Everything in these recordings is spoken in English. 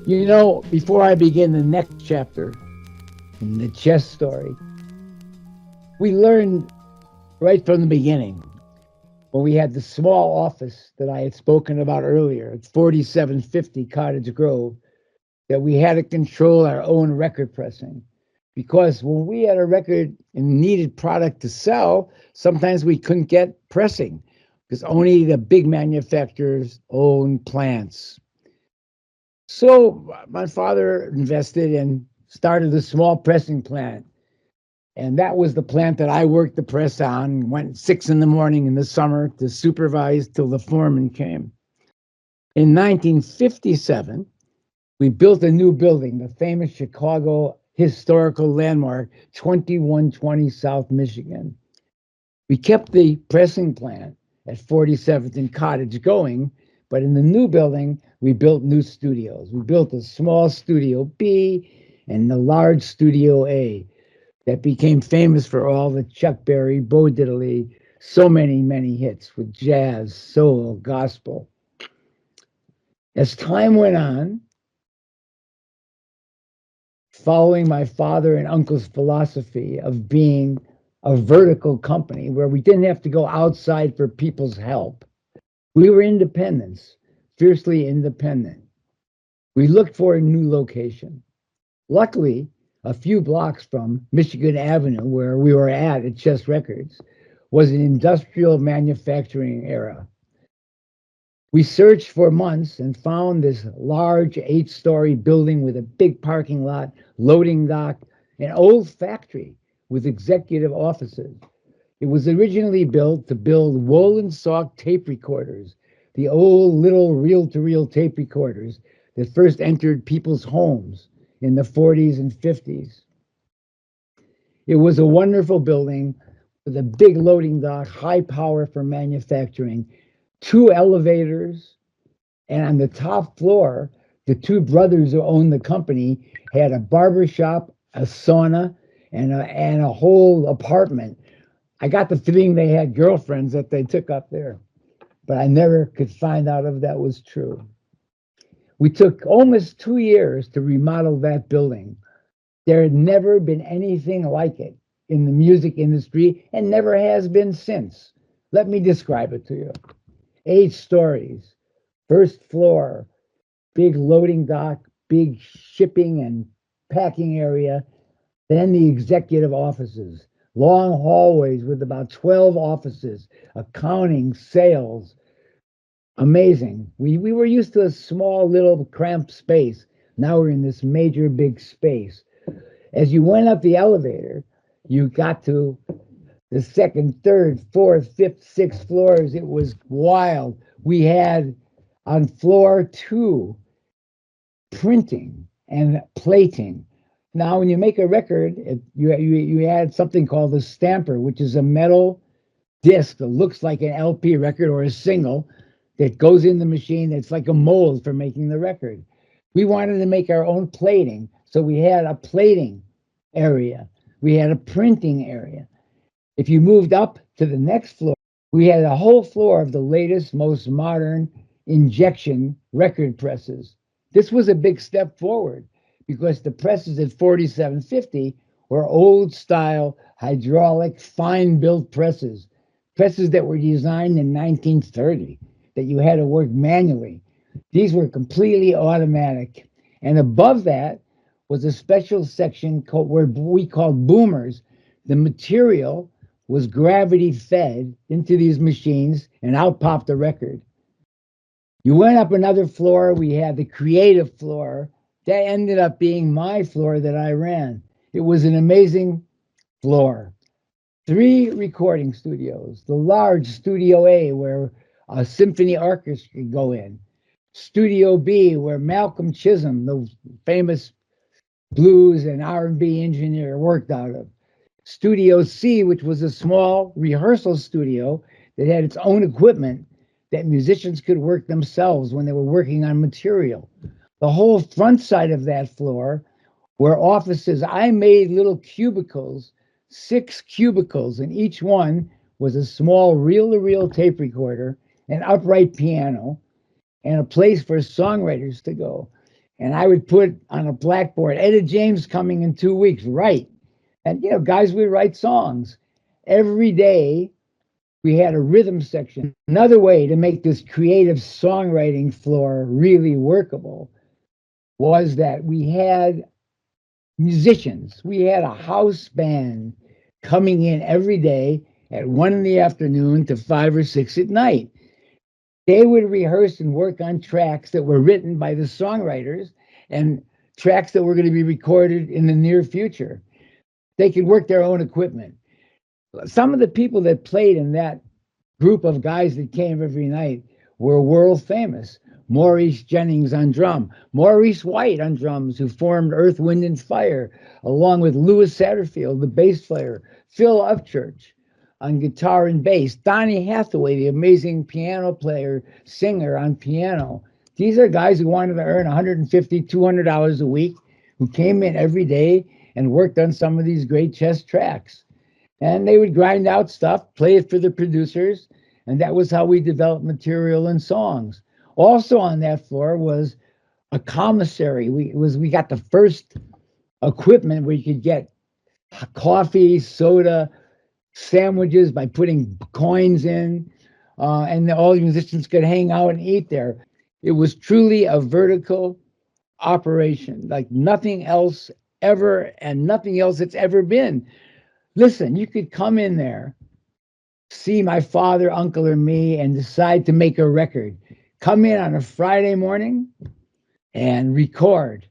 You know, before I begin the next chapter in the chess story, we learned right from the beginning when we had the small office that I had spoken about earlier at 4750 Cottage Grove that we had to control our own record pressing. Because when we had a record and needed product to sell, sometimes we couldn't get pressing because only the big manufacturers own plants. So my father invested and started a small pressing plant. And that was the plant that I worked the press on, went 6 in the morning in the summer to supervise till the foreman came. In 1957, we built a new building, the famous Chicago historical landmark, 2120 South Michigan. We kept the pressing plant at 47th and Cottage going, but in the new building, we built new studios. We built a small Studio B and a large Studio A that became famous for all the Chuck Berry, Bo Diddley, so many hits with jazz, soul, gospel. As time went on, following my father and uncle's philosophy of being a vertical company where we didn't have to go outside for people's help, we were independents, fiercely independent. We looked for a new location. Luckily, a few blocks from Michigan Avenue, where we were at Chess Records, was an industrial manufacturing era. We searched for months and found this large 8-story building with a big parking lot, loading dock, an old factory with executive offices. It was originally built to build Wolin Sock tape recorders, the old little reel-to-reel tape recorders that first entered people's homes in the 40s and 50s. It was a wonderful building with a big loading dock, high power for manufacturing, 2 elevators, and on the top floor, the two brothers who owned the company had a barber shop, a sauna, and a whole apartment. I got the feeling they had girlfriends that they took up there, but I never could find out if that was true. We took almost 2 years to remodel that building. There had never been anything like it in the music industry and never has been since. Let me describe it to you. 8 stories, first floor, big loading dock, big shipping and packing area, then the executive offices, long hallways with about 12 offices, accounting, sales. Amazing. We were used to a small little cramped space. Now we're in this major big space. As you went up the elevator, you got to the second, third, fourth, fifth, sixth floors. It was wild. We had on floor 2 printing and plating. Now, when you make a record, you add something called a stamper, which is a metal disc that looks like an LP record or a single that goes in the machine. It's like a mold for making the record. We wanted to make our own plating, so we had a plating area. We had a printing area. If you moved up to the next floor, we had a whole floor of the latest, most modern injection record presses. This was a big step forward because the presses at 4750 were old style, hydraulic, fine built presses that were designed in 1930 that you had to work manually. These were completely automatic. And above that was a special section called, where we called boomers. The material was gravity fed into these machines, and out popped the record. You went up another floor, we had the creative floor. That ended up being my floor that I ran. It was an amazing floor. 3 recording studios, the large Studio A, where a symphony orchestra could go in. Studio B, where Malcolm Chisholm, the famous blues and R&B engineer, worked out of. Studio C, which was a small rehearsal studio that had its own equipment that musicians could work themselves when they were working on material. The whole front side of that floor were offices. I made little cubicles, 6 cubicles, and each one was a small reel-to-reel tape recorder, an upright piano, and a place for songwriters to go. And I would put on a blackboard, Etta James coming in 2 weeks, write. And, guys would write songs. Every day we had a rhythm section. Another way to make this creative songwriting floor really workable was that we had musicians. We had a house band coming in every day at 1 in the afternoon to 5 or 6 at night. They would rehearse and work on tracks that were written by the songwriters and tracks that were going to be recorded in the near future. They could work their own equipment. Some of the people that played in that group of guys that came every night were world famous. Maurice Jennings on drum, Maurice White on drums, who formed Earth, Wind, and Fire, along with Louis Satterfield, the bass player, Phil Upchurch on guitar and bass, Donny Hathaway, the amazing piano player, singer on piano. These are guys who wanted to earn $150, $200 a week, who came in every day and worked on some of these great chess tracks. And they would grind out stuff, play it for the producers, and that was how we developed material and songs. Also on that floor was a commissary. We got the first equipment where you could get coffee, soda, sandwiches by putting coins in, and all the musicians could hang out and eat there. It was truly a vertical operation, like nothing else ever, and nothing else it's ever been. Listen, you could come in there, see my father, uncle, or me, and decide to make a record. Come in on a Friday morning and record.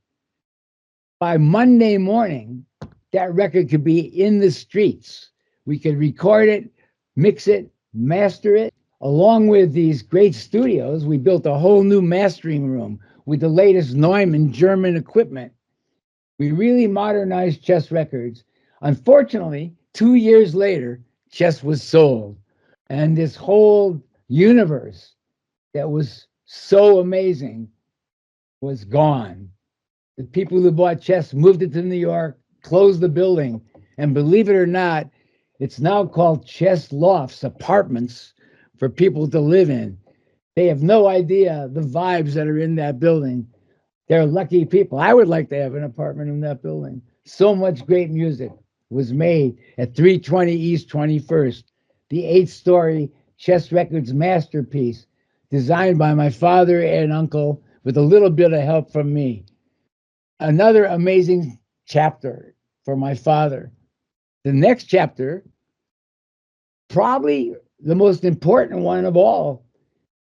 By Monday morning, that record could be in the streets. We could record it, mix it, master it. Along with these great studios, we built a whole new mastering room with the latest Neumann German equipment. We really modernized Chess Records. Unfortunately, 2 years later, Chess was sold. And this whole universe that was so amazing was gone. The people who bought Chess moved it to New York, closed the building, and believe it or not, it's now called Chess Lofts, apartments for people to live in. They have no idea the vibes that are in that building. They're lucky people. I would like to have an apartment in that building. So much great music was made at 320 East 21st, the 8-story Chess Records masterpiece designed by my father and uncle with a little bit of help from me. Another amazing chapter for my father. The next chapter, probably the most important one of all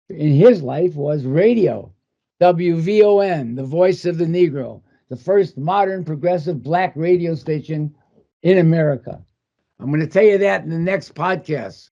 in his life, was radio. WVON, the voice of the Negro, the first modern progressive black radio station in America. I'm going to tell you that in the next podcast.